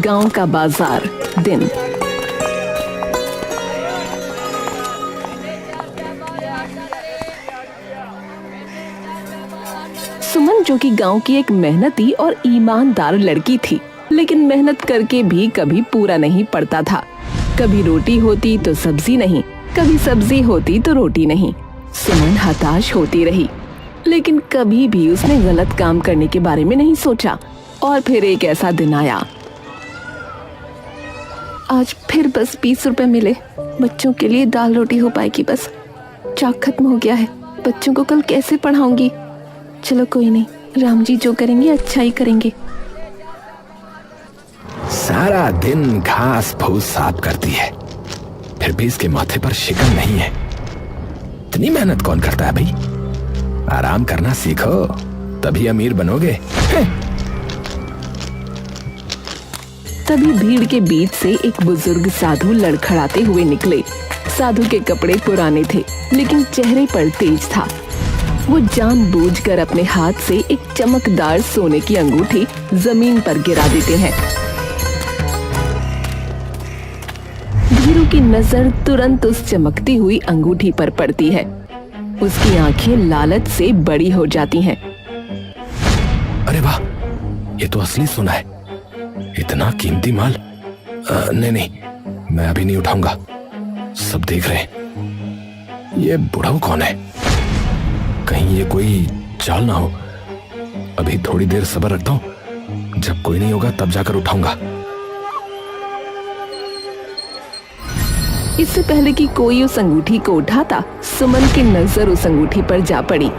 गांव का बाजार दिन। सुमन जो कि गांव की एक मेहनती और ईमानदार लड़की थी, लेकिन मेहनत करके भी कभी पूरा नहीं पड़ता था। कभी रोटी होती तो सब्जी नहीं, कभी सब्जी होती तो रोटी नहीं। सुमन हताश होती रही, लेकिन कभी भी उसने गलत काम करने के बारे में नहीं सोचा। और फिर एक ऐसा दिन आया। आज फिर बस 20 रुपए मिले, बच्चों के लिए दाल रोटी हो पाएगी। बस चाक खत्म हो गया है, बच्चों को कल कैसे पढ़ाऊंगी। चलो कोई नहीं, राम जी जो करेंगे अच्छा ही करेंगे। सारा दिन घास फूस साफ करती है, फिर भी इसके माथे पर शिकन नहीं है। इतनी मेहनत कौन करता है भाई? आराम करना सीखो, तभी अमीर बनोगे। तभी भीड़ के बीच से एक बुजुर्ग साधु लड़खड़ाते हुए निकले। साधु के कपड़े पुराने थे, लेकिन चेहरे पर तेज था। वो जानबूझकर अपने हाथ से एक चमकदार सोने की अंगूठी जमीन पर गिरा देते हैं। भीरू की नजर तुरंत उस चमकती हुई अंगूठी पर पड़ती है। उसकी आंखें लालच से बड़ी हो जाती हैं। अरे वाह, ये तो असली सोना है। इतना कीमती माल। नहीं, मैं अभी नहीं उठाऊंगा, सब देख रहे हैं। ये बुढ़ाऊ कौन है? कहीं ये कोई चाल ना हो। अभी थोड़ी देर सब्र रखता हूं, जब कोई नहीं होगा तब जाकर उठाऊंगा। इससे पहले कि कोई उस अंगूठी को उठाता, सुमन की नजर उस अंगूठी पर जा पड़ी।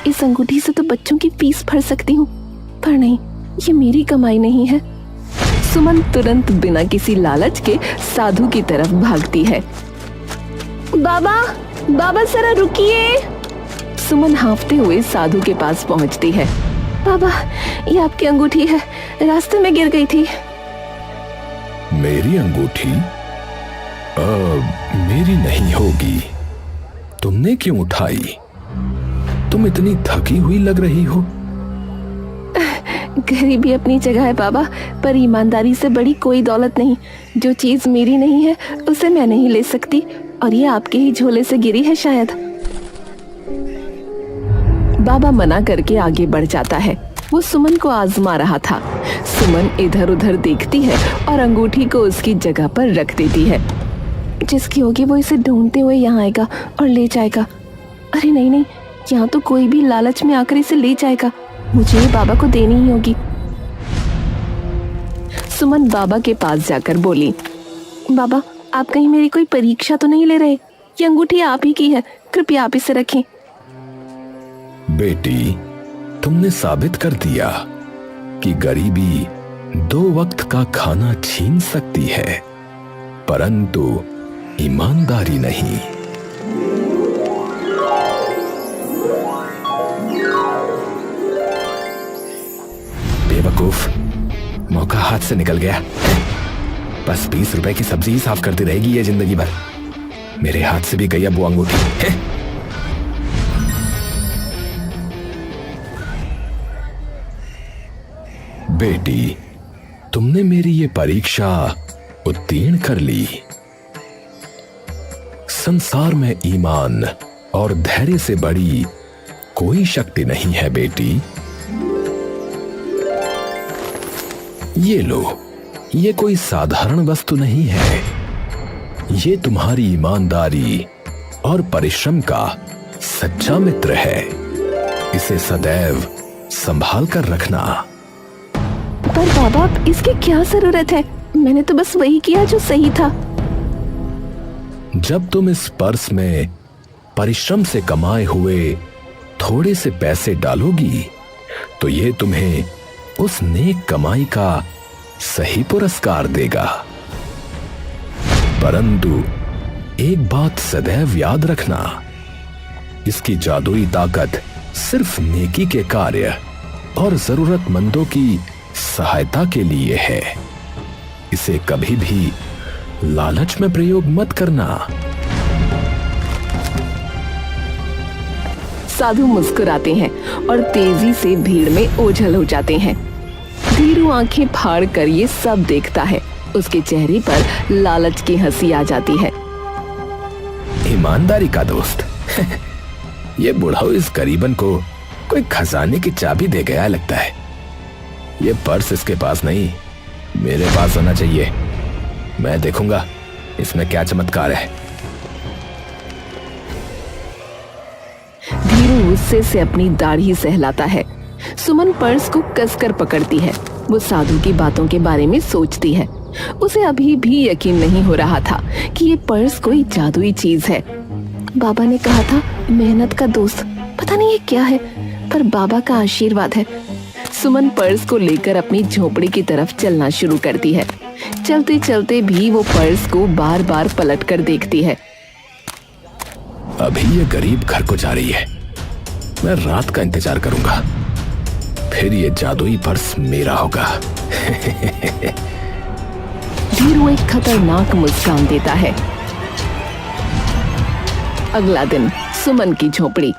इस अंगूठी से तो बच्चों की फीस भर सकती हूँ, पर नहीं, ये मेरी कमाई नहीं है। सुमन तुरंत बिना किसी लालच के साधु की तरफ भागती है। बाबा, बाबा जरा रुकिए। सुमन हांफते हुए साधु के पास पहुंचती है। बाबा, ये आपकी अंगूठी है, रास्ते में गिर गई थी। मेरी अंगूठी? मेरी नहीं होगी। तुमने क्यों उठाई? तुम इतनी थकी हुई लग रही हो। गरीबी अपनी जगह है बाबा, पर ईमानदारी से बड़ी कोई दौलत नहीं। जो चीज मेरी नहीं है उसे मैं नहीं ले सकती, और ये आपके ही झोले से गिरी है शायद। बाबा मना करके आगे बढ़ जाता है। वो सुमन को आजमा रहा था। सुमन इधर उधर देखती है और अंगूठी को उसकी जगह पर रख देती है। जिसकी होगी वो इसे ढूंढते हुए यहाँ आएगा और ले जाएगा। अरे नहीं नहीं, यहाँ तो कोई भी लालच में आकर इसे ले जाएगा। मुझे बाबा को देनी ही होगी। सुमन बाबा के पास जाकर बोली, बाबा, आप कहीं मेरी कोई परीक्षा तो नहीं ले रहे? ये अंगूठी आप ही की है, कृपया आप इसे रखें। बेटी, तुमने साबित कर दिया कि गरीबी 2 वक्त का खाना छीन सकती है, परंतु ईमानदारी नहीं। बेवकूफ, मौका हाथ से निकल गया। बस 20 रुपए की सब्जी ही साफ करती रहेगी ये जिंदगी भर। मेरे हाथ से भी गई अब वो अंगूठी। बेटी, तुमने मेरी ये परीक्षा उत्तीर्ण कर ली। संसार में ईमान और धैर्य से बड़ी कोई शक्ति नहीं है बेटी। ये लो, ये कोई साधारण वस्तु नहीं है। ये तुम्हारी ईमानदारी और परिश्रम का सच्चा मित्र है। इसे सदैव संभाल कर रखना। पर बाबा, इसकी क्या जरूरत है? मैंने तो बस वही किया जो सही था। जब तुम इस पर्स में परिश्रम से कमाए हुए थोड़े से पैसे डालोगी, तो ये तुम्हें उस नेक कमाई का सही पुरस्कार देगा। परंतु एक बात सदैव याद रखना, इसकी जादुई ताकत सिर्फ नेकी के कार्य और जरूरतमंदों की सहायता के लिए है। इसे कभी भी लालच में प्रयोग मत करना। साधु मुस्कुराते हैं और तेजी से भीड़ में ओझल हो जाते हैं। धीरू आंखें फाड़ कर ये सब देखता है। उसके चेहरे पर लालच की हंसी आ जाती है। ईमानदारी का दोस्त। ये बुढ़ाऊ इस गरीबन को कोई खजाने की चाबी दे गया लगता है। ये पर्स इसके पास नहीं, मेरे पास होना चाहिए। मैं देखूंगा इसमें क्या चमत्कार है। धीरू गुस्से से अपनी दाढ़ी सहलाता है। सुमन पर्स को कसकर पकड़ती है। वो साधु की बातों के बारे में सोचती है। उसे अभी भी यकीन नहीं हो रहा था कि ये पर्स कोई जादुई चीज है। बाबा ने कहा था मेहनत का दोस्त, पता नहीं ये क्या है, पर बाबा का आशीर्वाद है। सुमन पर्स को लेकर अपनी झोपड़ी की तरफ चलना शुरू करती है। चलते चलते भी वो पर्स को बार बार पलट कर देखती है। अभी ये गरीब घर को जा रही है। मैं रात का इंतजार करूंगा, फिर ये जादुई पर्स मेरा होगा। धीरू एक खतरनाक मुस्कान देता है। अगला दिन सुमन की झोपड़ी।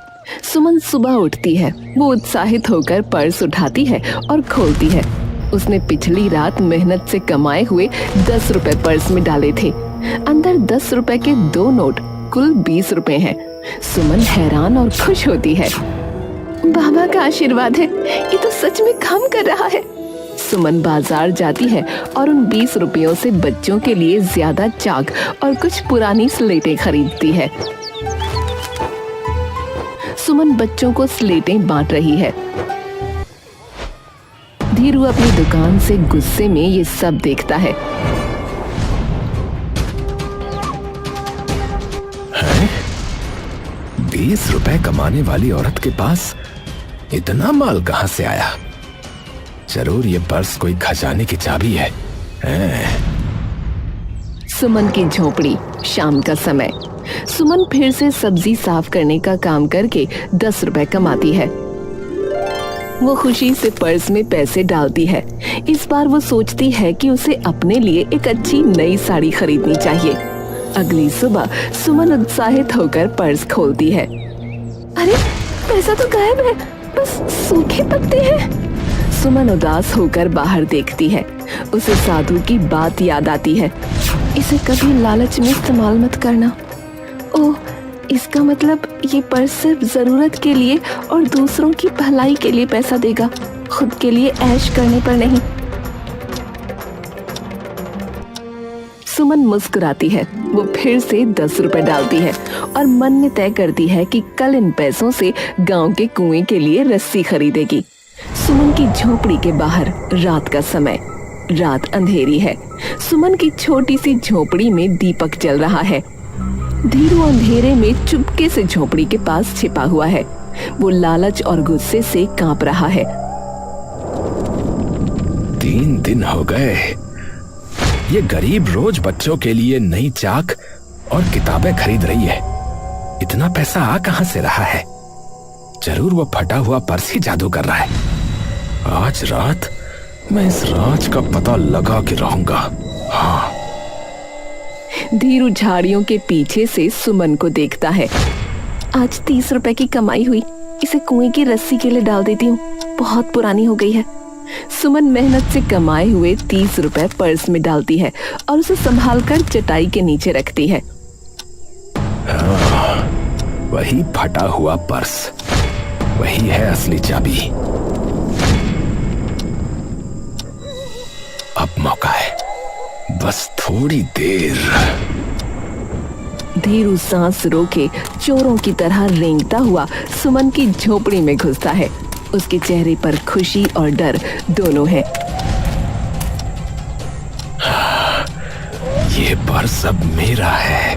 सुमन सुबह उठती है। वो उत्साहित होकर पर्स उठाती है और खोलती है। उसने पिछली रात मेहनत से कमाए हुए 10 रुपए पर्स में डाले थे। अंदर 10 रुपए के 2 नोट, कुल 20 रुपए हैं। सुमन हैरान और खुश होती है। बाबा का आशीर्वाद है, ये तो सच में काम कर रहा है। सुमन बाजार जाती है और उन 20 रुपयों से बच्चों के लिए ज्यादा चाक और कुछ पुरानी स्लेटें खरीदती है। सुमन बच्चों को स्लेटें बांट रही है। धीरू अपनी दुकान से गुस्से में ये सब देखता है। 20 रुपए कमाने वाली औरत के पास इतना माल कहां से आया? जरूर ये पर्स कोई खजाने की चाबी है। सुमन की झोपड़ी। शाम का समय। सुमन फिर से सब्जी साफ करने का काम करके 10 रुपए कमाती है। वो खुशी से पर्स में पैसे डालती है। इस बार वो सोचती है कि उसे अपने लिए एक अच्छी नई साड़ी खरीदनी चाहिए। अगली सुबह सुमन उत्साहित होकर पर्स खोलती है। अरे पैसा तो गायब है, बस सूखे पत्ते हैं। सुमन उदास होकर बाहर देखती है। उसे साधु की बात याद आती है। इसे कभी लालच में इस्तेमाल मत करना। ओह, इसका मतलब ये पर्स सिर्फ जरूरत के लिए और दूसरों की भलाई के लिए पैसा देगा, खुद के लिए ऐश करने पर नहीं। सुमन मुस्कुराती है। वो फिर से 10 रुपए डालती है और मन में तय करती है कि कल इन पैसों से गांव के कुएं के लिए रस्सी खरीदेगी। सुमन की झोपड़ी के बाहर रात का समय। रात अंधेरी है। सुमन की छोटी सी झोपड़ी में दीपक जल रहा है। धीरू अंधेरे में चुपके से झोपड़ी के पास छिपा हुआ है। वो लालच और गुस्से से कांप रहा है। 3 दिन हो गए। ये गरीब रोज बच्चों के लिए नई चाक और किताबें खरीद रही है। इतना पैसा आ कहां से रहा है? जरूर वो फटा हुआ पर्स ही जादू कर रहा है। आज रात मैं इस राज का पता लगा के रहूंगा। हाँ। धीरू झाड़ियों के पीछे से सुमन को देखता है। आज 30 रुपए की कमाई हुई, इसे कुएं की रस्सी के लिए डाल देती हूँ, बहुत पुरानी हो गई है। सुमन मेहनत से कमाए हुए 30 रुपए पर्स में डालती है और उसे संभालकर चटाई के नीचे रखती है। वही फटा हुआ पर्स, वही है असली चाबी। अब मौका है, बस थोड़ी देर। धीरू सांस रोके चोरों की तरह रेंगता हुआ सुमन की झोपड़ी में घुसता है। उसके चेहरे पर खुशी और डर दोनों है। ये पर्स अब मेरा है।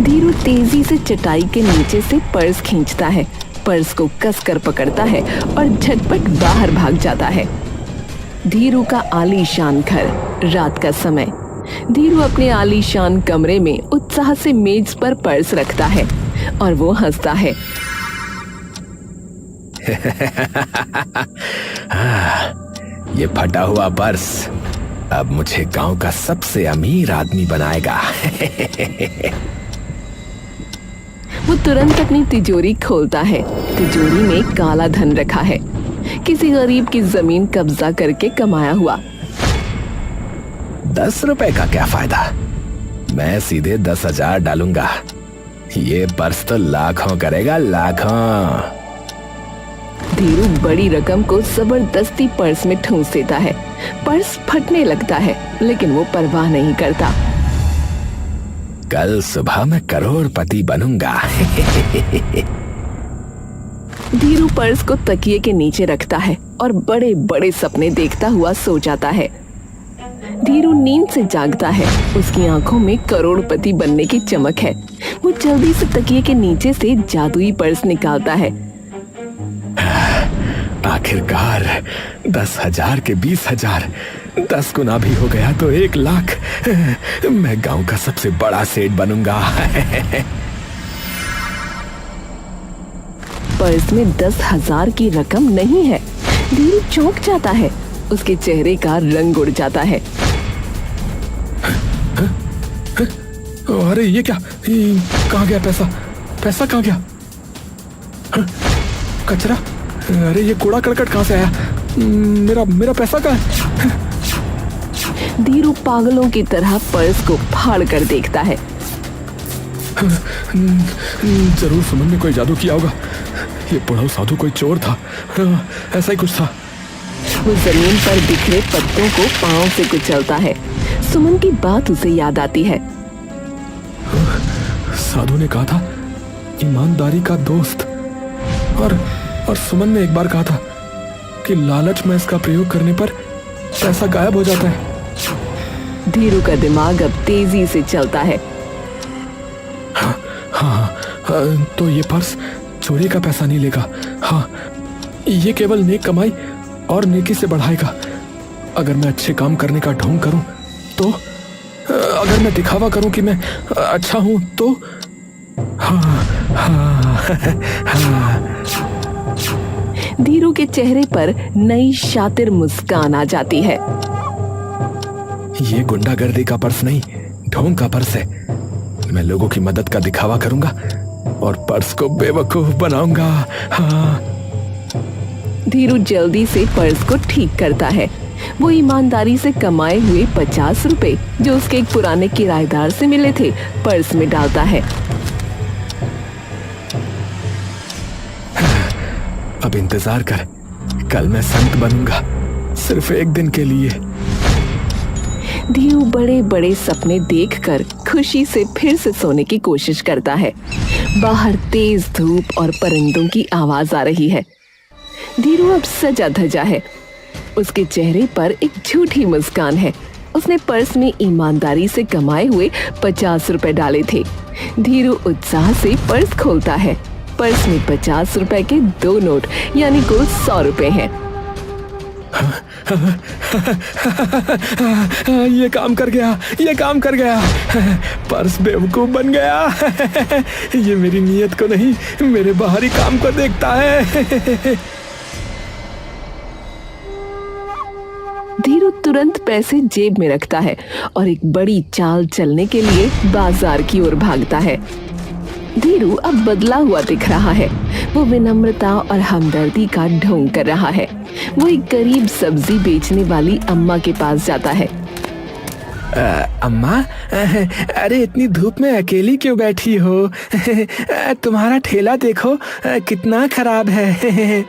धीरू तेजी से चटाई के नीचे से पर्स खींचता है, पर्स को कसकर पकड़ता है और झटपट बाहर भाग जाता है। धीरू का आलीशान घर। रात का समय। धीरू अपने आलीशान कमरे में उत्साह से मेज पर पर्स रखता है और वो हंसता है। ये फटा हुआ पर्स अब मुझे गांव का सबसे अमीर आदमी बनाएगा। वो तुरंत अपनी तिजोरी खोलता है। तिजोरी में काला धन रखा है, किसी गरीब की जमीन कब्जा करके कमाया हुआ। 10 रुपए का क्या फायदा, मैं सीधे 10,000 डालूंगा। ये पर्स तो लाखों करेगा, लाखों। धीरू बड़ी रकम को जबरदस्ती पर्स में ठूंस देता है। पर्स फटने लगता है, लेकिन वो परवाह नहीं करता। कल सुबह मैं करोड़पति बनूंगा। धीरू पर्स को तकिए के नीचे रखता है और बड़े बड़े सपने देखता हुआ सो जाता है। धीरू नींद से जागता है। उसकी आंखों में करोड़पति बनने की चमक है। वो जल्दी से तकिए के नीचे से जादुई पर्स निकालता है। आखिरकार 10,000 के 20,000, 10 गुना भी हो गया तो 1,00,000। मैं गांव का सबसे बड़ा सेठ बनूंगा। पर्स में 10,000 की रकम नहीं है। धीरू चौंक जाता है। उसके चेहरे का रंग उड़ जाता है। अरे ये क्या, कहाँ गया पैसा? पैसा कहाँ गया? कचरा, अरे ये कूड़ा करकट कहाँ से आया? मेरा पैसा कहाँ है? धीरू पागलों की तरह पर्स को फाड़ कर देखता है। जरूर सुमन ने कोई जादू किया होगा। ये बुढ़ऊ साधु कोई चोर था, ऐसा ही कुछ था। वो जमीन पर बिखरे पत्तों को पांव से कुचलता है। सुमन की बात उसे याद आती है। साधु ने कहा था ईमानदारी का दोस्त, और सुमन ने एक बार कहा था कि लालच में इसका प्रयोग करने पर पैसा गायब हो जाता है। धीरू का दिमाग अब तेजी से चलता है। हाँ, तो ये पर्स चोरी का पैसा नहीं लेगा। हाँ, ये केवल नेक कमाई और नेकी से बढ़ाएगा। अगर मैं अच्छे काम करने का ढोंग करूं तो, अगर मैं दिखावा करूं कि मैं अच्छा हूं तो, धीरू के चेहरे पर नई शातिर मुस्कान आ जाती है। ये गुंडागर्दी का पर्स नहीं, ढोंग का पर्स है। मैं लोगों की मदद का दिखावा करूंगा और पर्स को बेवकूफ बनाऊंगा। हाँ। धीरू जल्दी से पर्स को ठीक करता है। वो ईमानदारी से कमाए हुए 50 रुपए जो उसके एक पुराने किराएदार से मिले थे, पर्स में डालता है। अब इंतजार कर, कल मैं संत बनूंगा, सिर्फ एक दिन के लिए। धीरू बड़े बड़े सपने देखकर खुशी से फिर से सोने की कोशिश करता है। बाहर तेज धूप और परिंदों की आवाज आ रही है। धीरू अब सजा धजा है। उसके चेहरे पर एक झूठी मुस्कान है। उसने पर्स में ईमानदारी से कमाए हुए 50 रुपए डाले थे। धीरू उत्साह से पर्स खोलता है। पर्स में 50 रुपए के 2 नोट यानी कुल 100 रुपए हैं। ये काम कर गया, ये काम कर गया। पर्स बेवकूफ बन गया। ये मेरी नीयत को नहीं, मेरे बाहरी काम को देखता है। धीरू तुरंत पैसे जेब में रखता है और एक बड़ी चाल चलने के लिए बाजार की ओर भागता है। धीरू अब बदला हुआ दिख रहा है। वो विनम्रता और हमदर्दी का ढोंग कर रहा है। वो एक गरीब सब्जी बेचने वाली अम्मा के पास जाता है। अम्मा, अरे इतनी धूप में अकेली क्यों बैठी हो? तुम्हारा ठेला देखो कितना खराब है।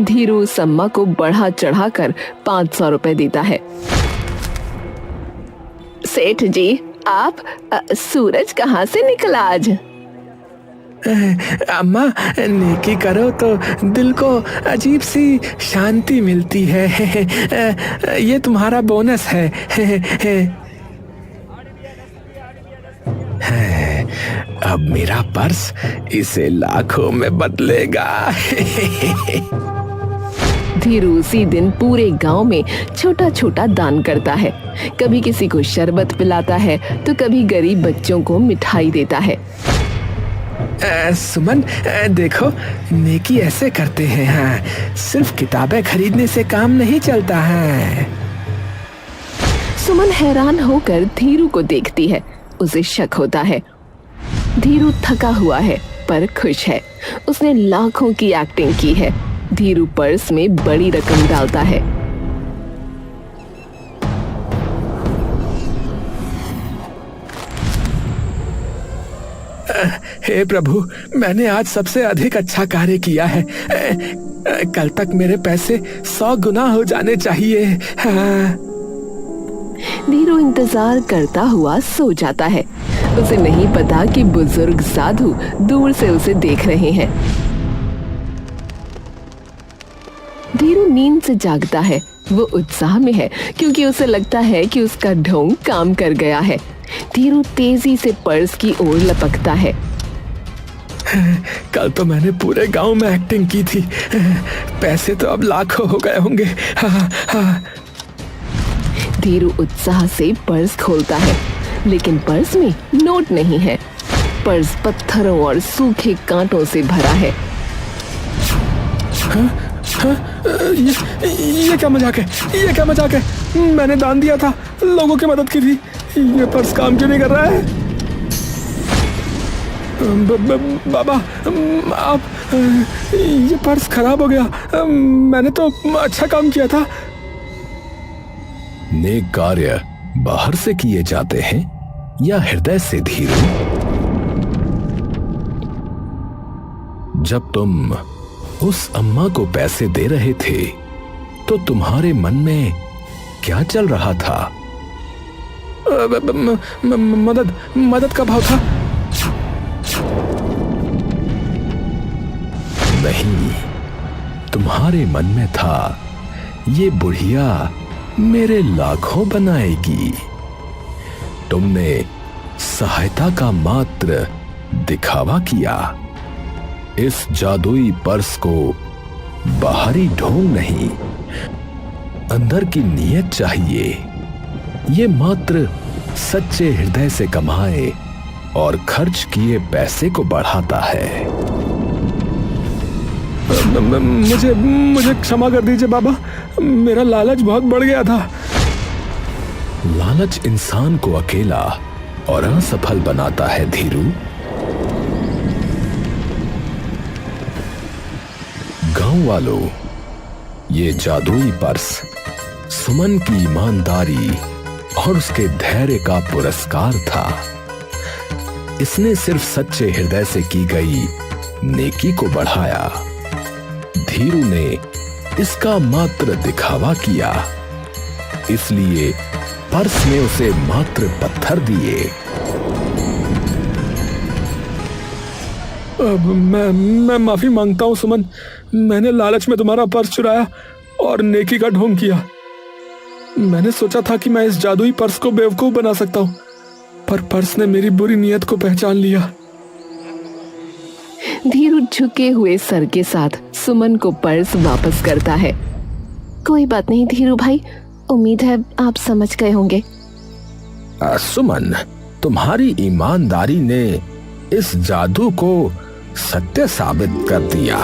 धीरू उस अम्मा को बढ़ा चढ़ाकर 500 रुपए देता है। सेठ जी, आप सूरज कहाँ से निकला आज? अम्मा, नेकी करो तो दिल को अजीब सी शांति मिलती है। ये तुम्हारा बोनस है। अब मेरा पर्स इसे लाखों में बदलेगा। धीरू उसी दिन पूरे गांव में छोटा छोटा दान करता है। कभी किसी को शरबत पिलाता है तो कभी गरीब बच्चों को मिठाई देता है। सुमन, देखो नेकी ऐसे करते हैं। हाँ, सिर्फ किताबें खरीदने से काम नहीं चलता है। सुमन हैरान होकर धीरू को देखती है। उसे शक होता है। धीरू थका हुआ है पर खुश है। उसने लाखों की एक्टिंग की है। धीरू पर्स में बड़ी रकम डालता है। हे प्रभु, मैंने आज सबसे अधिक अच्छा कार्य किया है। कल तक मेरे पैसे 100 गुना हो जाने चाहिए। हाँ। धीरू इंतजार करता हुआ सो जाता है। उसे नहीं पता कि बुजुर्ग साधु दूर से उसे देख रहे हैं। धीरू नींद से जागता है। वो उत्साह में है क्योंकि उसे लगता है कि उसका ढोंग काम कर गया है। धीरू तेजी से पर्स की ओर लपकता है। कल तो मैंने पूरे गांव में एक्टिंग की थी। पैसे तो अब लाखों हो गए होंगे। हाँ, हाँ। धीरू उत्साह से पर्स खोलता है, लेकिन पर्स में नोट नहीं है। पर्स पत्थरों और सूखे कांटों से भरा है। ये क्या मजाक है? ये क्या मजाक है? मैंने दान दिया था, लोगों की मदद की थी। ये पर्स काम क्यों नहीं कर रहा है? बाबा, आप, ये पर्स खराब हो गया। मैंने तो अच्छा काम किया था। नेक कार्य बाहर से किए जाते हैं या हृदय से? धीरू, जब तुम उस अम्मा को पैसे दे रहे थे तो तुम्हारे मन में क्या चल रहा था? मदद का भाव था। नहीं, तुम्हारे मन में था ये बुढ़िया मेरे लाखों बनाएगी। तुमने सहायता का मात्र दिखावा किया। इस जादुई पर्स को बाहरी ढोंग नहीं, अंदर की नीयत चाहिए। ये मात्र सच्चे हृदय से कमाए और खर्च किए पैसे को बढ़ाता है। मुझे क्षमा कर दीजिए बाबा, मेरा लालच बहुत बढ़ गया था। लालच इंसान को अकेला और असफल बनाता है धीरू। गांव वालों, ये जादुई पर्स सुमन की ईमानदारी और उसके धैर्य का पुरस्कार था। इसने सिर्फ सच्चे हृदय से की गई नेकी को बढ़ाया। धीरू ने इसका मात्र दिखावा किया, इसलिए पर्स ने उसे मात्र पत्थर दिए। मैं माफी मांगता हूं सुमन, मैंने लालच में तुम्हारा पर्स चुराया और नेकी का ढोंग किया। मैंने सोचा था कि मैं इस जादुई पर्स को बेवकूफ बना सकता हूं, पर पर्स ने मेरी बुरी नीयत को पहचान लिया। धीरू झुके हुए सर के साथ सुमन को पर्स वापस करता है। कोई बात नहीं धीरू भाई, उम्मीद है आप समझ गए होंगे। सुमन, तुम्हारी ईमानदारी ने इस जादू को सत्य साबित कर दिया।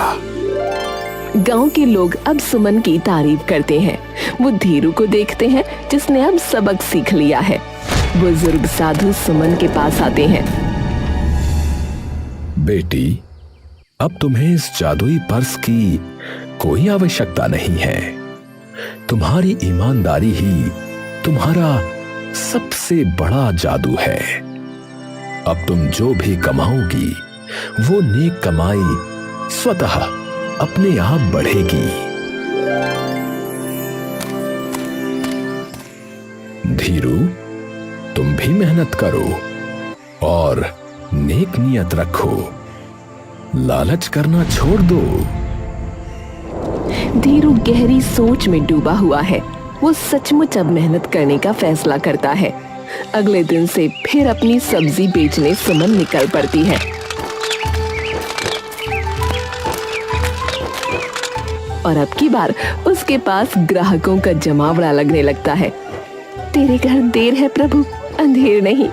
गांव के लोग अब सुमन की तारीफ करते हैं। वो धीरू को देखते हैं जिसने अब सबक सीख लिया है। बुजुर्ग साधु सुमन के पास आते हैं। बेटी, अब तुम्हें इस जादुई पर्स की कोई आवश्यकता नहीं है। तुम्हारी ईमानदारी ही तुम्हारा सबसे बड़ा जादू है। अब तुम जो भी कमाओगी वो नेक कमाई स्वतः अपने आप बढ़ेगी। धीरू, तुम भी मेहनत करो और नेक नियत रखो। लालच करना छोड़ दो। धीरू गहरी सोच में डूबा हुआ है। वो सचमुच अब मेहनत करने का फैसला करता है। अगले दिन से फिर अपनी सब्जी बेचने सुमन निकल पड़ती है। और अब की बार उसके पास ग्राहकों का जमावड़ा लगने लगता है। तेरे घर देर है प्रभु, अंधेर नहीं।